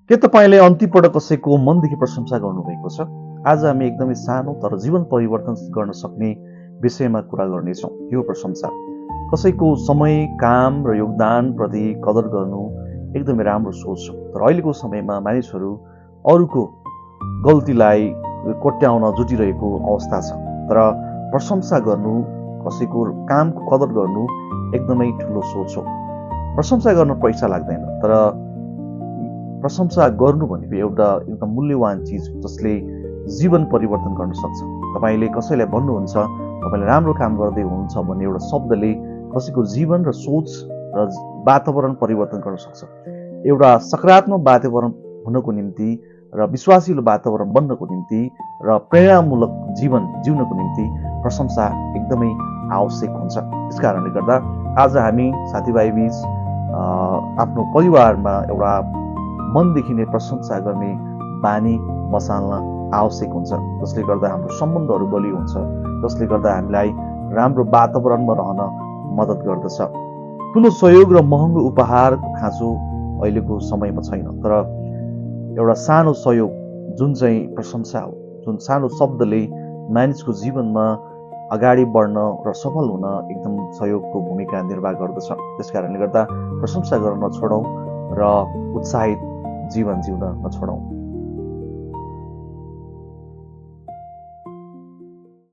के तपाईँले अन्तिमपल्ट कसैको मनदेखि प्रशंसा गर्नुभएको छ? आज हामी एकदमै सानो तर जीवन परिवर्तन गर्न सक्ने विषयमा कुरा गर्नेछौँ। यो प्रशंसा। कसैको समय, काम र योगदानप्रति कदर गर्नु एकदमै राम्रो सोच हो। तर अहिलेको समयमा मानिसहरू अरूको गल्तीलाई कोट्याउन जुटिरहेको अवस्था छ। तर प्रशंसा गर्नु, कसैको कामको कदर गर्नु एकदमै ठुलो सोच हो। प्रशंसा गर्न पैसा लाग्दैन, तर प्रशंसा गर्नु भनेको एउटा एकदम मूल्यवान चिज हो जसले जीवन परिवर्तन गर्न सक्छ। तपाईँले कसैलाई भन्नुहुन्छ तपाईँले राम्रो काम गर्दै हुनुहुन्छ भन्ने एउटा शब्दले कसैको जीवन र सोच र वातावरण परिवर्तन गर्न सक्छ। एउटा सकारात्मक वातावरण हुनको निम्ति र विश्वासिलो वातावरण बन्नको निम्ति र प्रेरणामूलक जीवन जिउनको निम्ति प्रशंसा एकदमै आवश्यक हुन्छ। त्यसकारणले गर्दा आज हामी साथीभाइ बीच आफ्नो परिवारमा एउटा मनदेखि नै प्रशंसा गर्ने बानी बसाल्न आवश्यक हुन्छ, जसले गर्दा हाम्रो सम्बन्धहरू बलियो हुन्छ, जसले गर्दा हामीलाई राम्रो वातावरणमा रहन मद्दत गर्दछ। ठुलो सहयोग र महँगो उपहार खाँचो अहिलेको समयमा छैन, तर एउटा सानो सहयोग जुन चाहिँ प्रशंसा हो, जुन सानो शब्दले मानिसको जीवनमा अगाडि बढ्न र सफल हुन एकदम सहयोगको भूमिका निर्वाह गर्दछ। त्यसकारणले गर्दा प्रशंसा गर्न नछोडौँ र उत्साहित जीवन जिउन नछोडौँ।